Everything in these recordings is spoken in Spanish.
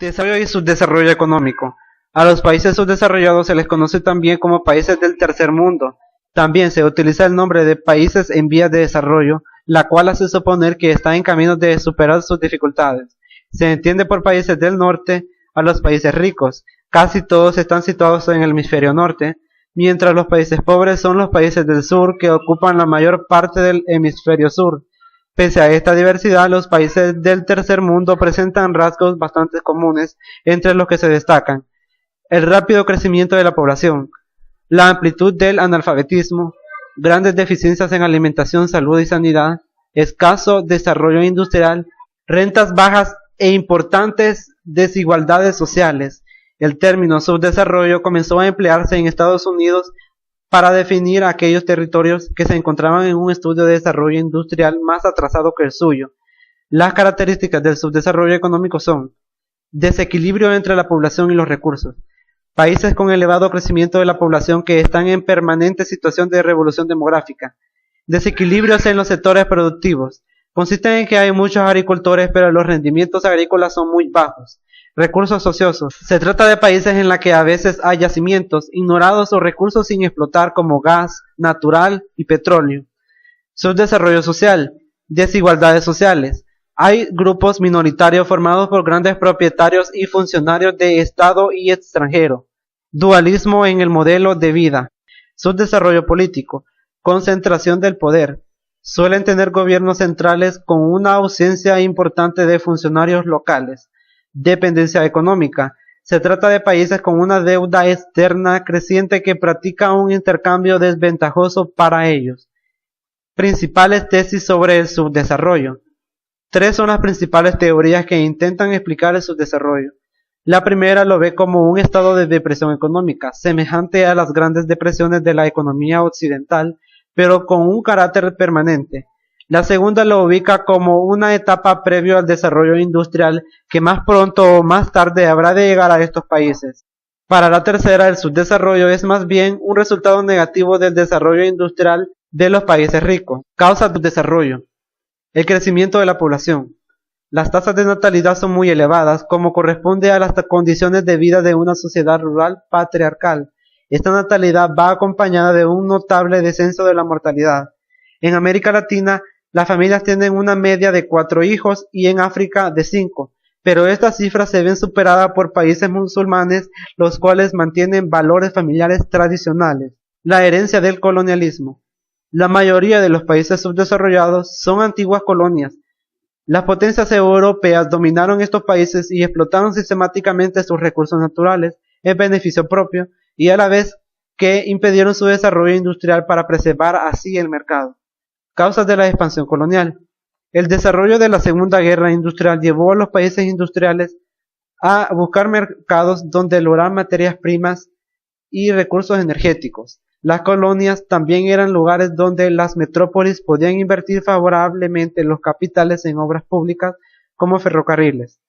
Desarrollo y subdesarrollo económico. A los países subdesarrollados se les conoce también como países del tercer mundo. También se utiliza el nombre de países en vías de desarrollo, la cual hace suponer que están en camino de superar sus dificultades. Se entiende por países del norte a los países ricos. Casi todos están situados en el hemisferio norte, mientras los países pobres son los países del sur que ocupan la mayor parte del hemisferio sur. Pese a esta diversidad, los países del tercer mundo presentan rasgos bastante comunes, entre los que se destacan el rápido crecimiento de la población, la amplitud del analfabetismo, grandes deficiencias en alimentación, salud y sanidad, escaso desarrollo industrial, rentas bajas e importantes desigualdades sociales. El término subdesarrollo comenzó a emplearse en Estados Unidos para definir aquellos territorios que se encontraban en un estudio de desarrollo industrial más atrasado que el suyo. Las características del subdesarrollo económico son: desequilibrio entre la población y los recursos. Países con elevado crecimiento de la población que están en permanente situación de revolución demográfica. Desequilibrios en los sectores productivos. Consisten en que hay muchos agricultores, pero los rendimientos agrícolas son muy bajos. Recursos ociosos. Se trata de países en los que a veces hay yacimientos ignorados o recursos sin explotar como gas natural y petróleo. Subdesarrollo social. Desigualdades sociales. Hay grupos minoritarios formados por grandes propietarios y funcionarios de Estado y extranjero. Dualismo en el modelo de vida. Subdesarrollo político. Concentración del poder. Suelen tener gobiernos centrales con una ausencia importante de funcionarios locales. Dependencia económica. Se trata de países con una deuda externa creciente que practica un intercambio desventajoso para ellos. Principales tesis sobre el subdesarrollo. Tres son las principales teorías que intentan explicar el subdesarrollo. La primera lo ve como un estado de depresión económica, semejante a las grandes depresiones de la economía occidental, pero con un carácter permanente. La segunda lo ubica como una etapa previo al desarrollo industrial que más pronto o más tarde habrá de llegar a estos países. Para la tercera, el subdesarrollo es más bien un resultado negativo del desarrollo industrial de los países ricos. Causas del desarrollo. El crecimiento de la población. Las tasas de natalidad son muy elevadas, como corresponde a las condiciones de vida de una sociedad rural patriarcal. Esta natalidad va acompañada de un notable descenso de la mortalidad. En América Latina, las familias tienen una media de 4 hijos y en África de 5, pero estas cifras se ven superadas por países musulmanes, los cuales mantienen valores familiares tradicionales. La herencia del colonialismo. La mayoría de los países subdesarrollados son antiguas colonias. Las potencias europeas dominaron estos países y explotaron sistemáticamente sus recursos naturales en beneficio propio y a la vez que impidieron su desarrollo industrial para preservar así el mercado. Causas de la expansión colonial. El desarrollo de la Segunda Guerra Industrial llevó a los países industriales a buscar mercados donde lograr materias primas y recursos energéticos. Las colonias también eran lugares donde las metrópolis podían invertir favorablemente los capitales en obras públicas como ferrocarriles.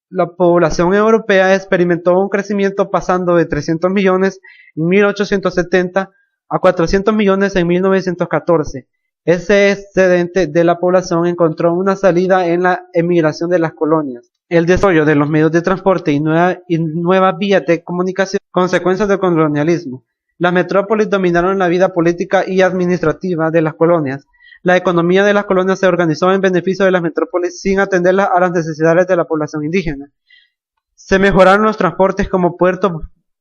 La población europea experimentó un crecimiento pasando de 300 millones en 1870 a 400 millones en 1914. Ese excedente de la población encontró una salida en la emigración de las colonias. El desarrollo de los medios de transporte y nuevas vías de comunicación, consecuencias del colonialismo. Las metrópolis dominaron la vida política y administrativa de las colonias. La economía de las colonias se organizó en beneficio de las metrópolis sin atender a las necesidades de la población indígena. Se mejoraron los transportes como puertos,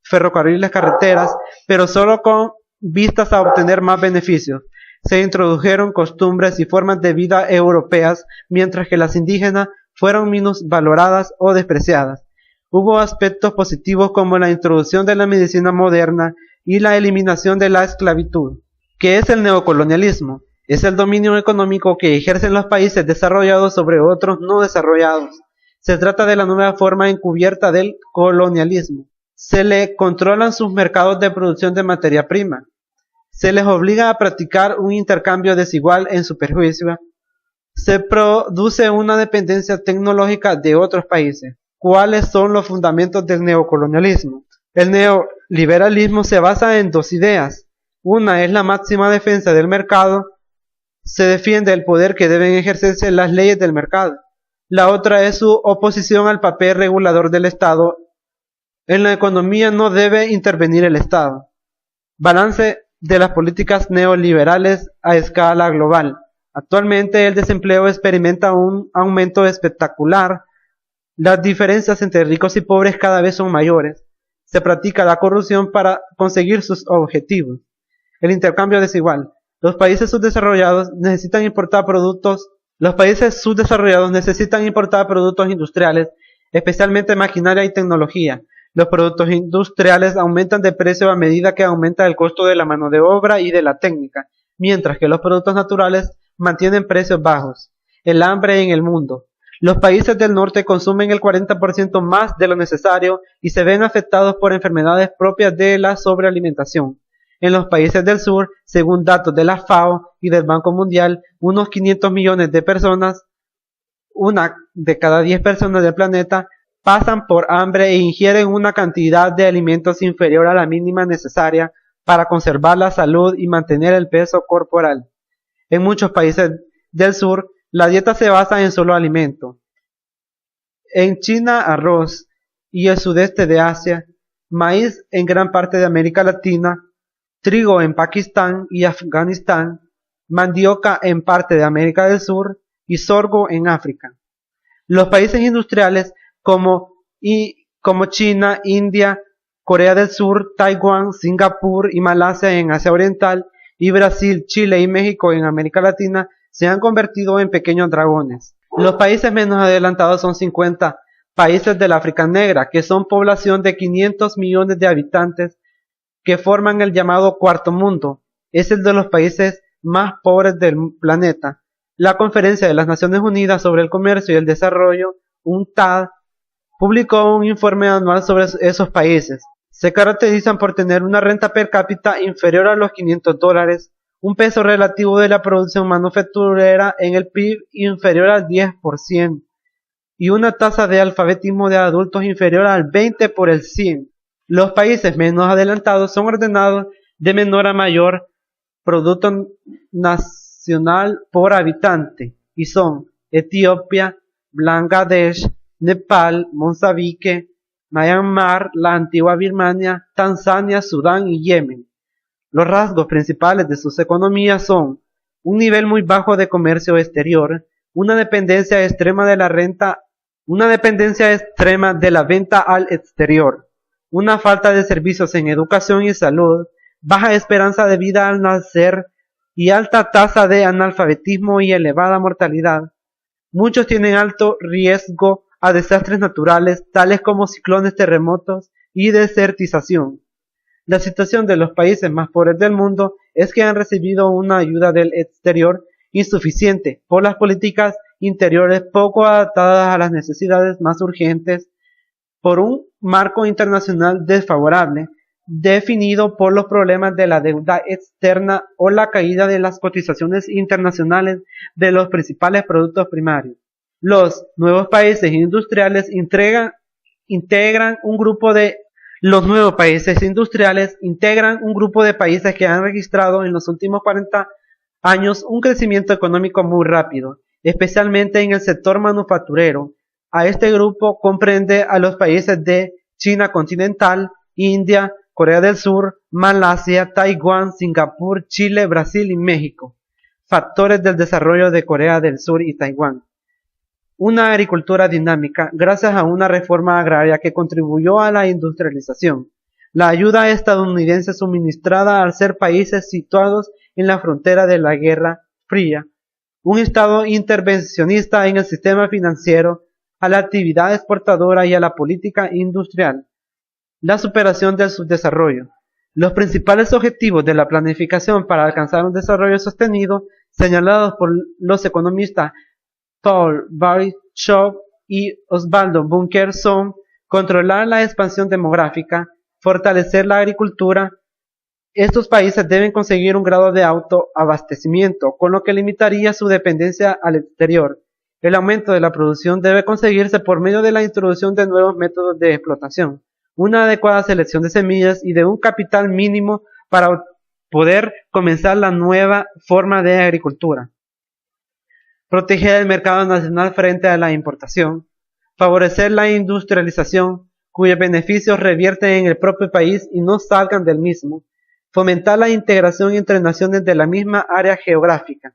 ferrocarriles, carreteras, pero solo con vistas a obtener más beneficios. Se introdujeron costumbres y formas de vida europeas, mientras que las indígenas fueron menos valoradas o despreciadas. Hubo aspectos positivos como la introducción de la medicina moderna y la eliminación de la esclavitud. ¿Qué es el neocolonialismo? Es el dominio económico que ejercen los países desarrollados sobre otros no desarrollados. Se trata de la nueva forma encubierta del colonialismo. Se le controlan sus mercados de producción de materia prima. Se les obliga a practicar un intercambio desigual en su perjuicio. Se produce una dependencia tecnológica de otros países. ¿Cuáles son los fundamentos del neocolonialismo? El neoliberalismo se basa en dos ideas. Una es la máxima defensa del mercado. Se defiende el poder que deben ejercerse las leyes del mercado. La otra es su oposición al papel regulador del Estado. En la economía no debe intervenir el Estado. Balance de las políticas neoliberales a escala global. Actualmente el desempleo experimenta un aumento espectacular. Las diferencias entre ricos y pobres cada vez son mayores. Se practica la corrupción para conseguir sus objetivos. El intercambio desigual. Los países subdesarrollados necesitan importar productos industriales, especialmente maquinaria y tecnología. Los productos industriales aumentan de precio a medida que aumenta el costo de la mano de obra y de la técnica, mientras que los productos naturales mantienen precios bajos. El hambre en el mundo. Los países del norte consumen el 40% más de lo necesario y se ven afectados por enfermedades propias de la sobrealimentación. En los países del sur, según datos de la FAO y del Banco Mundial, unos 500 millones de personas, una de cada 10 personas del planeta, pasan por hambre e ingieren una cantidad de alimentos inferior a la mínima necesaria para conservar la salud y mantener el peso corporal. En muchos países del sur, la dieta se basa en solo alimento. En China, arroz y el sudeste de Asia, maíz en gran parte de América Latina, trigo en Pakistán y Afganistán, mandioca en parte de América del Sur y sorgo en África. Los países industriales como China, India, Corea del Sur, Taiwán, Singapur y Malasia en Asia Oriental y Brasil, Chile y México en América Latina se han convertido en pequeños dragones. Los países menos adelantados son 50 países del África Negra, que son población de 500 millones de habitantes que forman el llamado Cuarto Mundo. Es el de los países más pobres del planeta. La Conferencia de las Naciones Unidas sobre el Comercio y el Desarrollo, UNCTAD, publicó un informe anual sobre esos países. Se caracterizan por tener una renta per cápita inferior a los $500, un peso relativo de la producción manufacturera en el PIB inferior al 10% y una tasa de alfabetismo de adultos inferior al 20%. Los países menos adelantados son ordenados de menor a mayor Producto Nacional por habitante y son Etiopía, Bangladesh, Nepal, Mozambique, Myanmar, la antigua Birmania, Tanzania, Sudán y Yemen. Los rasgos principales de sus economías son un nivel muy bajo de comercio exterior, una dependencia extrema de la venta al exterior, una falta de servicios en educación y salud, baja esperanza de vida al nacer y alta tasa de analfabetismo y elevada mortalidad. Muchos tienen alto riesgo a desastres naturales, tales como ciclones, terremotos y desertización. La situación de los países más pobres del mundo es que han recibido una ayuda del exterior insuficiente por las políticas interiores poco adaptadas a las necesidades más urgentes, por un marco internacional desfavorable, definido por los problemas de la deuda externa o la caída de las cotizaciones internacionales de los principales productos primarios. Los nuevos países industriales integran un grupo de países que han registrado en los últimos 40 años un crecimiento económico muy rápido, especialmente en el sector manufacturero. A este grupo comprende a los países de China continental, India, Corea del Sur, Malasia, Taiwán, Singapur, Chile, Brasil y México. Factores del desarrollo de Corea del Sur y Taiwán. Una agricultura dinámica gracias a una reforma agraria que contribuyó a la industrialización. La ayuda estadounidense suministrada al ser países situados en la frontera de la Guerra Fría. Un Estado intervencionista en el sistema financiero, a la actividad exportadora y a la política industrial. La superación del subdesarrollo. Los principales objetivos de la planificación para alcanzar un desarrollo sostenido, señalados por los economistas Paul Barichov y Osvaldo Bunker, son controlar la expansión demográfica, fortalecer la agricultura. Estos países deben conseguir un grado de autoabastecimiento, con lo que limitaría su dependencia al exterior. El aumento de la producción debe conseguirse por medio de la introducción de nuevos métodos de explotación, una adecuada selección de semillas y de un capital mínimo para poder comenzar la nueva forma de agricultura. proteger el mercado nacional frente a la importación, favorecer la industrialización, cuyos beneficios revierten en el propio país y no salgan del mismo, fomentar la integración entre naciones de la misma área geográfica,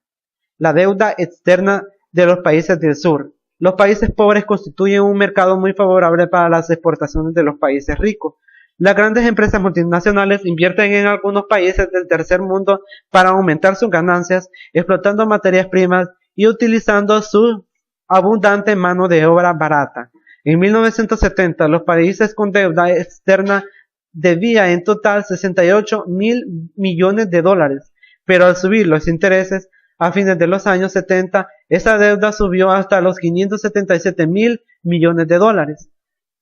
la deuda externa de los países del sur. Los países pobres constituyen un mercado muy favorable para las exportaciones de los países ricos. Las grandes empresas multinacionales invierten en algunos países del tercer mundo para aumentar sus ganancias, explotando materias primas y utilizando su abundante mano de obra barata. En 1970, los países con deuda externa debían en total 68.000 millones de dólares, pero al subir los intereses, a fines de los años 70, esa deuda subió hasta los 577.000 millones de dólares.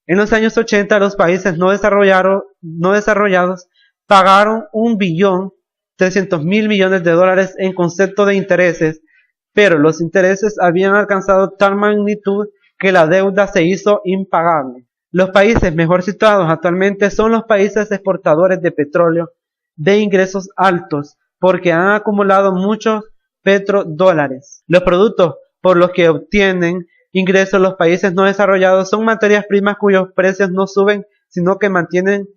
En los años 80, los países no desarrollados pagaron 1.300.000 millones de dólares en concepto de intereses, pero los intereses habían alcanzado tal magnitud que la deuda se hizo impagable. Los países mejor situados actualmente son los países exportadores de petróleo de ingresos altos, porque han acumulado muchos petrodólares. Los productos por los que obtienen ingresos los países no desarrollados son materias primas cuyos precios no suben, sino que mantienen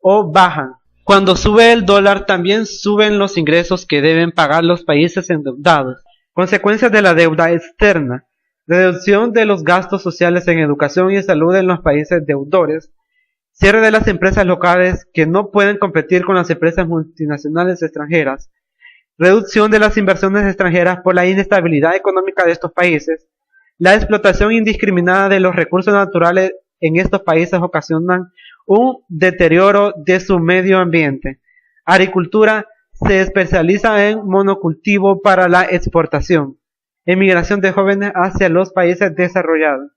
o bajan. Cuando sube el dólar, también suben los ingresos que deben pagar los países endeudados. Consecuencias de la deuda externa: reducción de los gastos sociales en educación y salud en los países deudores, cierre de las empresas locales que no pueden competir con las empresas multinacionales extranjeras, reducción de las inversiones extranjeras por la inestabilidad económica de estos países. La explotación indiscriminada de los recursos naturales en estos países ocasionan un deterioro de su medio ambiente. Agricultura se especializa en monocultivo para la exportación. Emigración de jóvenes hacia los países desarrollados.